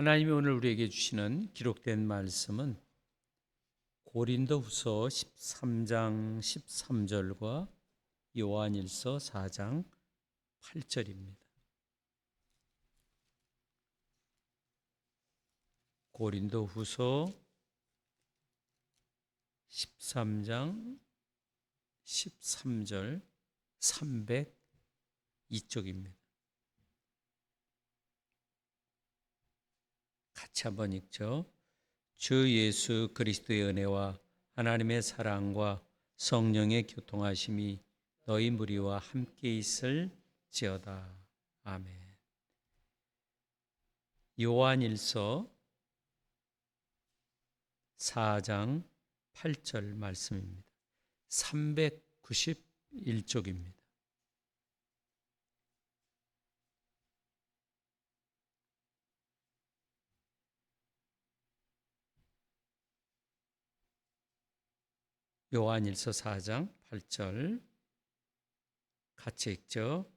하나님이 오늘 우리에게 주시는 기록된 말씀은 고린도후서 13장 13절과 요한일서 4장 8절입니다. 고린도후서 13장 13절 302쪽입니다. 같이 한번 읽죠. 주 예수 그리스도의 은혜와 하나님의 사랑과 성령의 교통하심이 너희 무리와 함께 있을지어다. 아멘. 요한일서 4장 8절 말씀입니다. 391쪽입니다. 요한일서 4장 8절 같이 읽죠.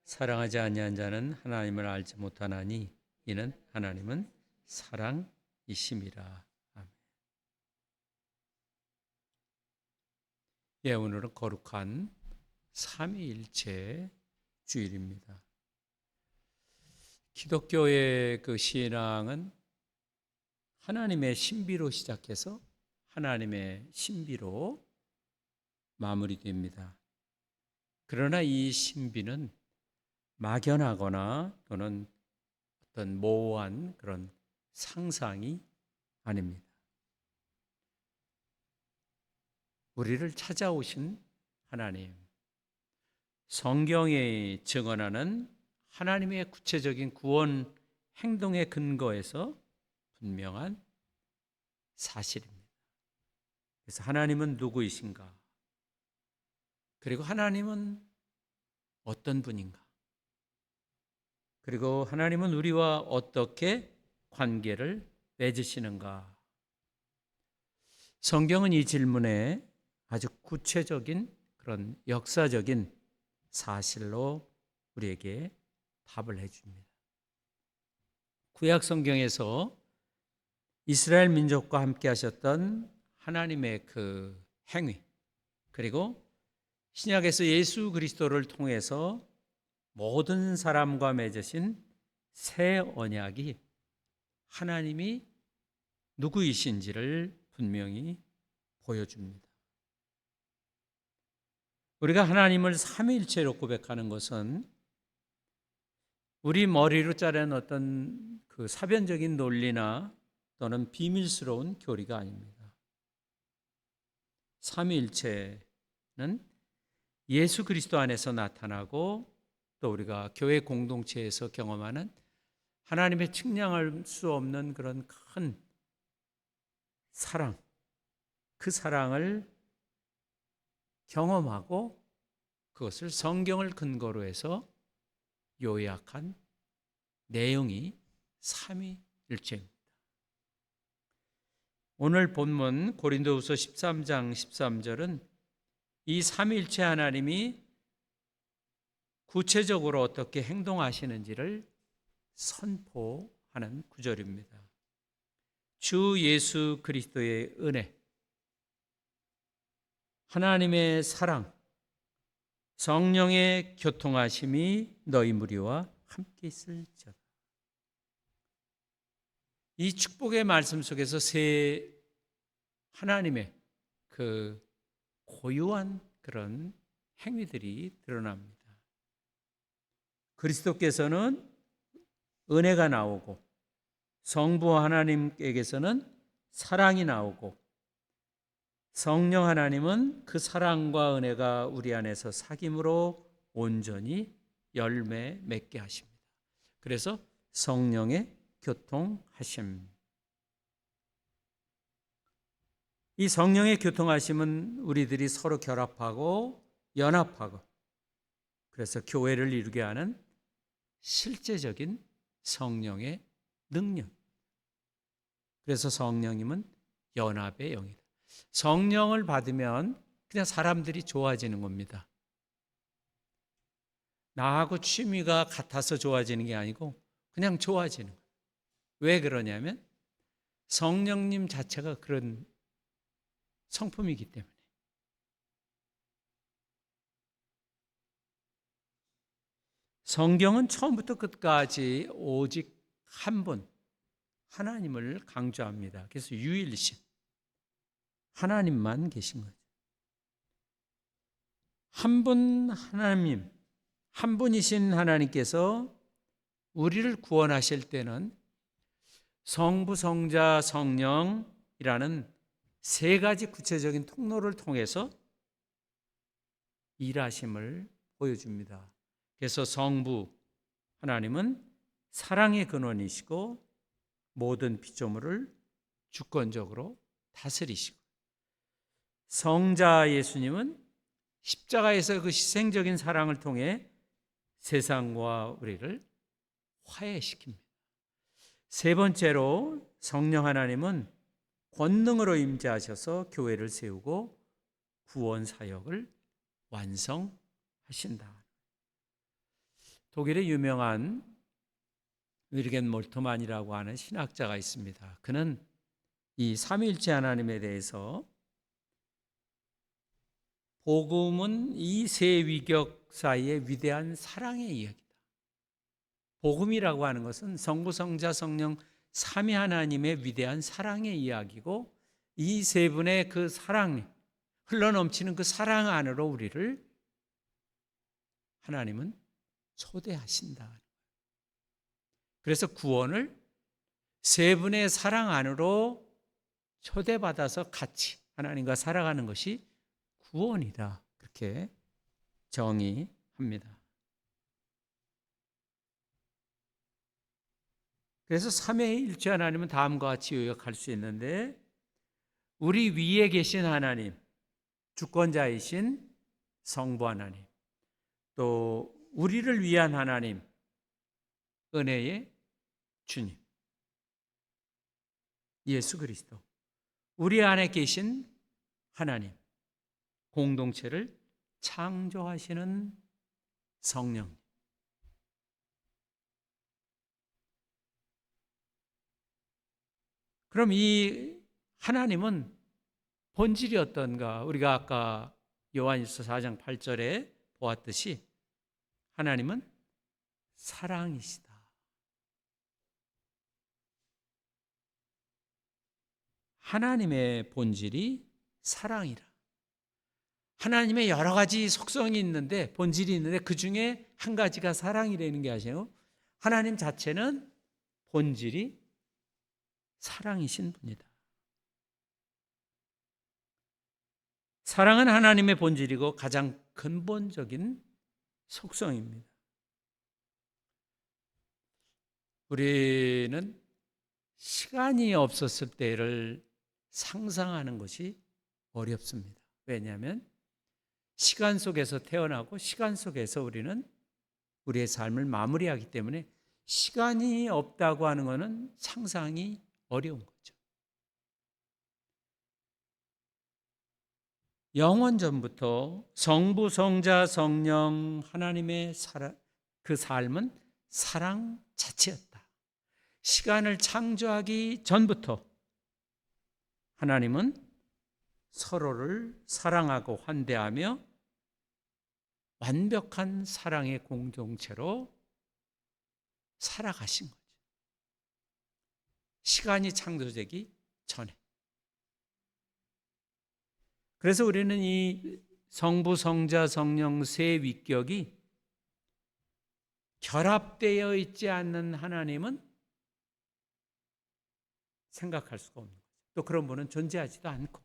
사랑하지 아니한 자는 하나님을 알지 못하나니 이는 하나님은 사랑이심이라. 아멘. 예, 오늘은 거룩한 삼위일체 주일입니다. 기독교의 그 신앙은 하나님의 신비로 시작해서 하나님의 신비로 마무리됩니다. 그러나 이 신비는 막연하거나 또는 어떤 모호한 그런 상상이 아닙니다. 우리를 찾아오신 하나님, 성경에 증언하는 하나님의 구체적인 구원 행동의 근거에서 분명한 사실입니다. 그래서 하나님은 누구이신가? 그리고 하나님은 어떤 분인가? 그리고 하나님은 우리와 어떻게 관계를 맺으시는가? 성경은 이 질문에 아주 구체적인 그런 역사적인 사실로 우리에게 답을 해줍니다. 구약 성경에서 이스라엘 민족과 함께 하셨던 하나님의 그 행위, 그리고 신약에서 예수 그리스도를 통해서 모든 사람과 맺으신 새 언약이 하나님이 누구이신지를 분명히 보여줍니다. 우리가 하나님을 삼위일체로 고백하는 것은 우리 머리로 짜낸 어떤 그 사변적인 논리나 또는 비밀스러운 교리가 아닙니다. 삼위일체는 예수 그리스도 안에서 나타나고 또 우리가 교회 공동체에서 경험하는 하나님의 측량할 수 없는 그런 큰 사랑, 그 사랑을 경험하고 그것을 성경을 근거로 해서 요약한 내용이 삼위일체입니다. 오늘 본문 고린도후서 13장 13절은 이 삼위일체 하나님이 구체적으로 어떻게 행동하시는지를 선포하는 구절입니다. 주 예수 그리스도의 은혜, 하나님의 사랑, 성령의 교통하심이 너희 무리와 함께 있을지어다. 이 축복의 말씀 속에서 세 하나님의 그 고유한 그런 행위들이 드러납니다. 그리스도께서는 은혜가 나오고 성부 하나님께서는 사랑이 나오고 성령 하나님은 그 사랑과 은혜가 우리 안에서 사귐으로 온전히 열매 맺게 하십니다. 그래서 성령의 교통하심. 이 성령의 교통하심은 우리들이 서로 결합하고 연합하고 그래서 교회를 이루게 하는 실제적인 성령의 능력. 그래서 성령님은 연합의 영이다. 성령을 받으면 그냥 사람들이 좋아지는 겁니다. 나하고 취미가 같아서 좋아지는 게 아니고 그냥 좋아지는 거예요. 왜 그러냐면 성령님 자체가 그런 성품이기 때문에. 성경은 처음부터 끝까지 오직 한 분, 하나님을 강조합니다. 그래서 유일신, 하나님만 계신 거죠. 한 분 하나님, 한 분이신 하나님께서 우리를 구원하실 때는 성부, 성자, 성령이라는 세 가지 구체적인 통로를 통해서 일하심을 보여줍니다. 그래서 성부 하나님은 사랑의 근원이시고 모든 피조물을 주권적으로 다스리시고, 성자 예수님은 십자가에서 그 희생적인 사랑을 통해 세상과 우리를 화해시킵니다. 세 번째로 성령 하나님은 권능으로 임재하셔서 교회를 세우고 구원 사역을 완성하신다. 독일의 유명한 위르겐 몰트만이라고 하는 신학자가 있습니다. 그는 이 삼위일체 하나님에 대해서 복음은 이 세 위격 사이의 위대한 사랑의 이야기다. 복음이라고 하는 것은 성부, 성자, 성령 삼위 하나님의 위대한 사랑의 이야기고, 이 세 분의 그 사랑, 흘러넘치는 그 사랑 안으로 우리를 하나님은 초대하신다. 그래서 구원을 세 분의 사랑 안으로 초대받아서 같이 하나님과 살아가는 것이 구원이다. 그렇게 정의합니다. 그래서 삼위일체 하나님은 다음과 같이 요약할 수 있는데, 우리 위에 계신 하나님, 주권자이신 성부 하나님, 또 우리를 위한 하나님, 은혜의 주님 예수 그리스도, 우리 안에 계신 하나님, 공동체를 창조하시는 성령. 그럼 이 하나님은 본질이 어떤가? 우리가 아까 요한일서 4장 8절에 보았듯이 하나님은 사랑이시다. 하나님의 본질이 사랑이라. 하나님의 여러 가지 속성이 있는데, 본질이 있는데 그 중에 한 가지가 사랑이라는 게 아니에요. 하나님 자체는 본질이 사랑이신 분이다. 사랑은 하나님의 본질이고 가장 근본적인 속성입니다. 우리는 시간이 없었을 때를 상상하는 것이 어렵습니다. 왜냐하면 시간 속에서 태어나고 시간 속에서 우리는 우리의 삶을 마무리하기 때문에 시간이 없다고 하는 것은 상상이 어려운 거죠. 영원 전부터 성부, 성자, 성령 하나님의 그 삶은 사랑 자체였다. 시간을 창조하기 전부터 하나님은 서로를 사랑하고 환대하며 완벽한 사랑의 공동체로 살아가신 거죠. 시간이 창조되기 전에. 그래서 우리는 이 성부, 성자, 성령 세 위격이 결합되어 있지 않는 하나님은 생각할 수가 없는 거죠. 또 그런 분은 존재하지도 않고,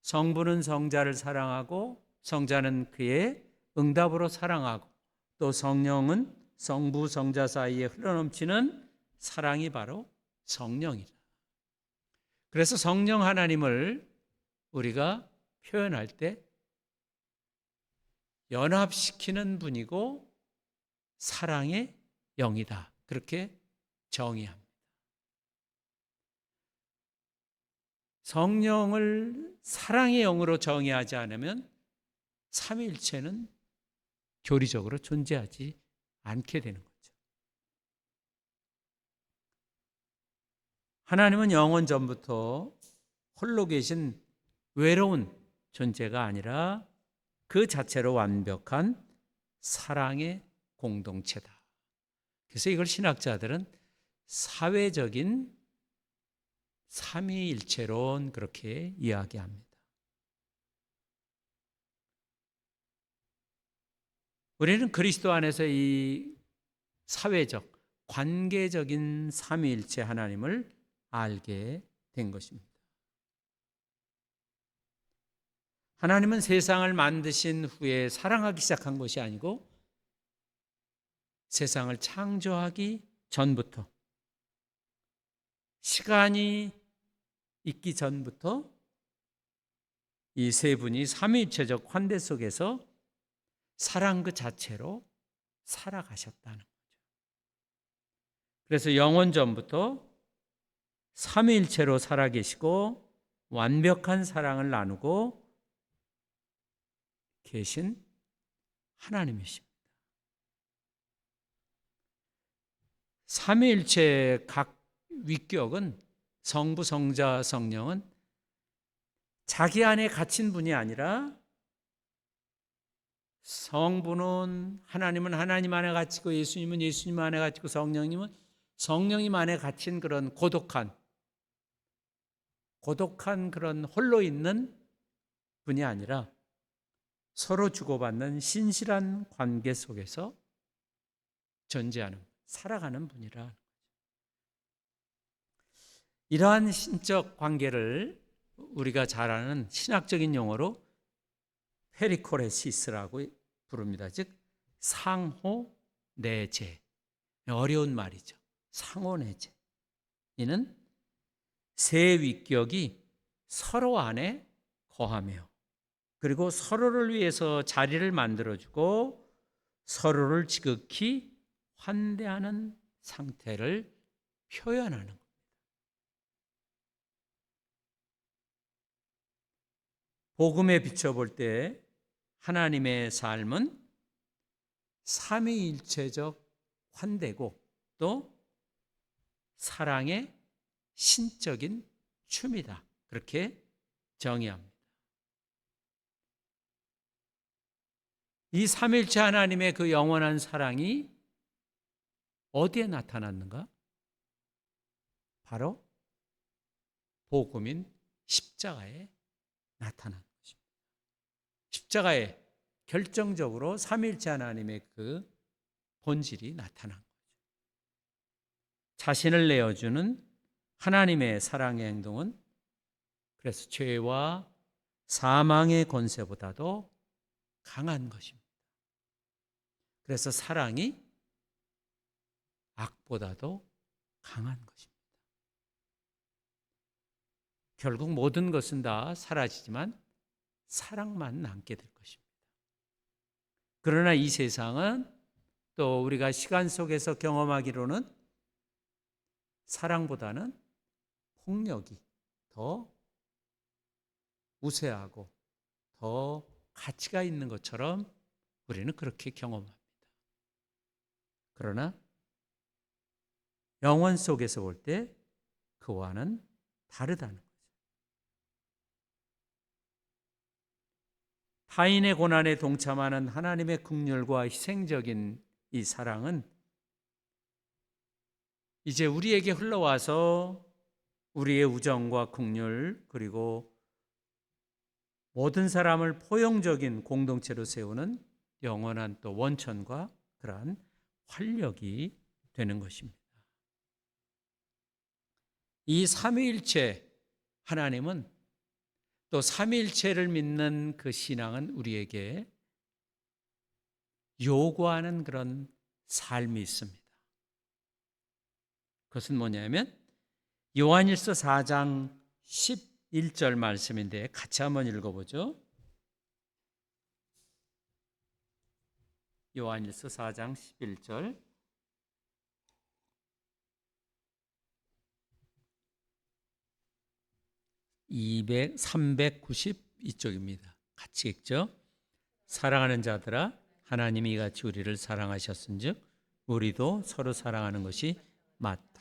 성부는 성자를 사랑하고 성자는 그의 응답으로 사랑하고, 또 성령은 성부, 성자 사이에 흘러넘치는 사랑이 바로 성령이다. 그래서 성령 하나님을 우리가 표현할 때 연합시키는 분이고 사랑의 영이다. 그렇게 정의합니다. 성령을 사랑의 영으로 정의하지 않으면 삼위일체는 교리적으로 존재하지 않게 되는 거죠. 하나님은 영원 전부터 홀로 계신 외로운 존재가 아니라 그 자체로 완벽한 사랑의 공동체다. 그래서 이걸 신학자들은 사회적인 삼위일체론 그렇게 이야기합니다. 우리는 그리스도 안에서 이 사회적, 관계적인 삼위일체 하나님을 알게 된 것입니다. 하나님은 세상을 만드신 후에 사랑하기 시작한 것이 아니고 세상을 창조하기 전부터, 시간이 있기 전부터 이 세 분이 삼위일체적 관계 속에서 사랑 그 자체로 살아가셨다는 거죠. 그래서 영원 전부터 삼위일체로 살아계시고 완벽한 사랑을 나누고 계신 하나님이십니다. 삼위일체의 각 위격은 성부, 성자, 성령은 자기 안에 갇힌 분이 아니라 성부는 하나님은 하나님 안에 갇히고 예수님은 예수님 안에 갇히고 성령님은 성령님 안에 갇힌 그런 고독한 그런 홀로 있는 분이 아니라 서로 주고받는 신실한 관계 속에서 존재하는, 살아가는 분이라. 이러한 신적 관계를 우리가 잘 아는 신학적인 용어로 페리코레시스라고 부릅니다. 즉 상호 내재. 어려운 말이죠. 상호 내재. 이는 세 위격이 서로 안에 거하며 그리고 서로를 위해서 자리를 만들어주고 서로를 지극히 환대하는 상태를 표현하는 겁니다. 복음에 비춰볼 때 하나님의 삶은 삼위일체적 환대고 또 사랑의 신적인 춤이다. 그렇게 정의합니다. 이 삼위일체 하나님의 그 영원한 사랑이 어디에 나타났는가? 바로 복음인 십자가에 나타난 것입니다. 십자가에 결정적으로 삼위일체 하나님의 그 본질이 나타난 거죠. 자신을 내어주는 하나님의 사랑의 행동은 그래서 죄와 사망의 권세보다도 강한 것입니다. 그래서 사랑이 악보다도 강한 것입니다. 결국 모든 것은 다 사라지지만 사랑만 남게 될 것입니다. 그러나 이 세상은 또 우리가 시간 속에서 경험하기로는 사랑보다는 폭력이 더 우세하고 더 가치가 있는 것처럼 우리는 그렇게 경험합니다. 그러나 영원 속에서 볼 때 그와는 다르다는 거죠. 타인의 고난에 동참하는 하나님의 긍휼과 희생적인 이 사랑은 이제 우리에게 흘러와서 우리의 우정과 긍휼 그리고 모든 사람을 포용적인 공동체로 세우는 영원한 또 원천과 그러한 활력이 되는 것입니다. 이 삼위일체 하나님은 또 삼위일체를 믿는 그 신앙은 우리에게 요구하는 그런 삶이 있습니다. 그것은 뭐냐면 요한일서 4장 11절 말씀인데 같이 한번 읽어보죠. 요한일서 4장 11절 392쪽입니다. 같이 읽죠. 사랑하는 자들아 하나님이 이같이 우리를 사랑하셨은즉 우리도 서로 사랑하는 것이 맞다.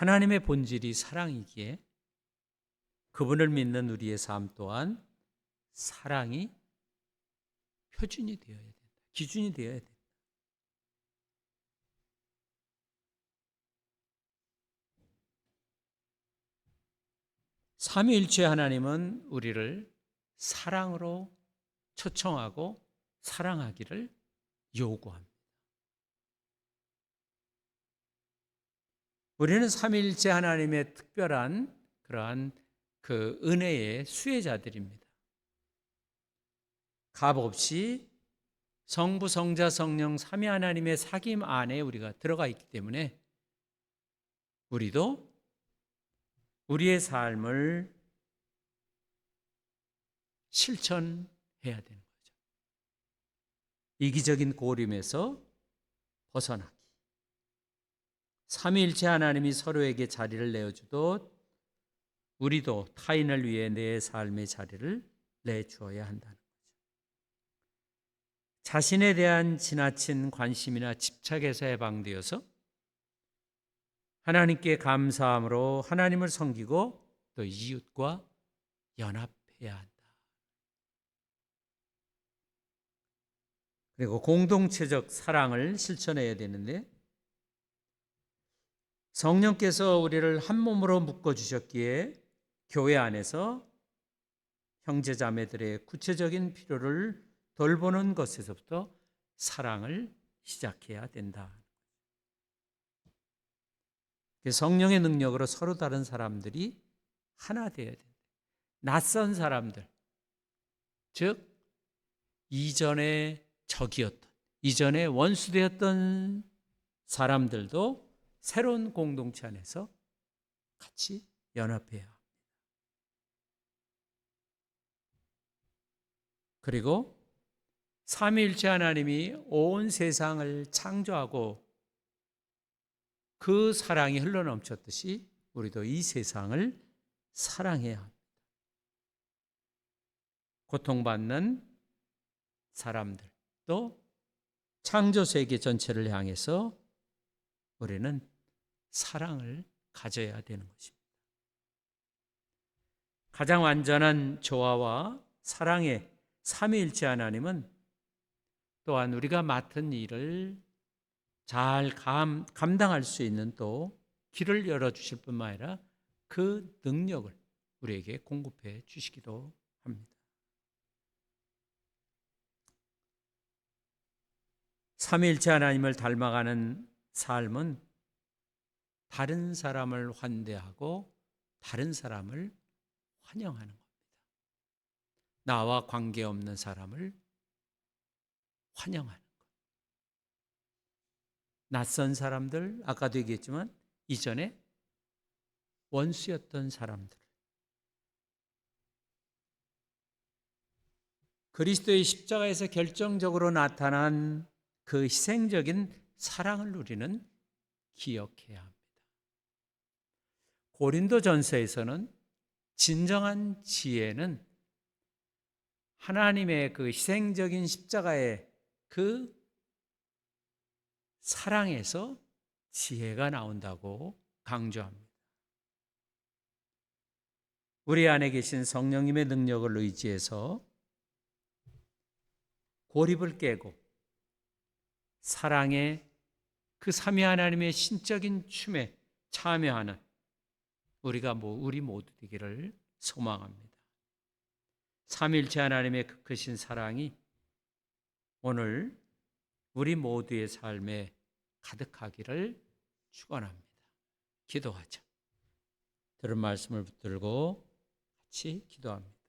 하나님의 본질이 사랑이기에 그분을 믿는 우리의 삶 또한 사랑이 표준이 되어야 된다. 기준이 되어야 된다. 삼위일체 하나님은 우리를 사랑으로 초청하고 사랑하기를 요구합니다. 우리는 삼위일체 하나님의 특별한 그러한 그 은혜의 수혜자들입니다. 값 없이 성부, 성자, 성령 삼위 하나님의 사귐 안에 우리가 들어가 있기 때문에 우리도 우리의 삶을 실천해야 되는 거죠. 이기적인 고림에서 벗어나기. 삼위일체 하나님이 서로에게 자리를 내어주듯 우리도 타인을 위해 내 삶의 자리를 내주어야 한다는 거죠. 자신에 대한 지나친 관심이나 집착에서 해방되어서 하나님께 감사함으로 하나님을 섬기고 또 이웃과 연합해야 한다. 그리고 공동체적 사랑을 실천해야 되는데 성령께서 우리를 한 몸으로 묶어주셨기에 교회 안에서 형제자매들의 구체적인 필요를 돌보는 것에서부터 사랑을 시작해야 된다. 성령의 능력으로 서로 다른 사람들이 하나 되어야 된다. 낯선 사람들, 즉 이전에 적이었던, 이전에 원수되었던 사람들도 새로운 공동체 안에서 같이 연합해야 합니다. 그리고 삼위일체 하나님이 온 세상을 창조하고 그 사랑이 흘러넘쳤듯이 우리도 이 세상을 사랑해야 합니다. 고통받는 사람들, 또 창조 세계 전체를 향해서 우리는 사랑을 가져야 되는 것입니다. 가장 완전한 조화와 사랑의 삼위일체 하나님은 또한 우리가 맡은 일을 잘 감당할 수 있는 또 길을 열어주실 뿐만 아니라 그 능력을 우리에게 공급해 주시기도 합니다. 삼위일체 하나님을 닮아가는 삶은 다른 사람을 환대하고 다른 사람을 환영하는 겁니다. 나와 관계없는 사람을 환영하는 것. 낯선 사람들, 아까도 얘기했지만 이전에 원수였던 사람들. 그리스도의 십자가에서 결정적으로 나타난 그 희생적인 사랑을 우리는 기억해야 합니다. 고린도전서에서는 진정한 지혜는 하나님의 그 희생적인 십자가의 그 사랑에서 지혜가 나온다고 강조합니다. 우리 안에 계신 성령님의 능력을 의지해서 고립을 깨고 사랑의 그 삼위 하나님의 신적인 춤에 참여하는 우리 모두 되기를 소망합니다. 삼위일체 하나님의 그 크신 사랑이 오늘 우리 모두의 삶에 가득하기를 축원합니다. 기도하자. 들은 말씀을 붙들고 같이 기도합니다.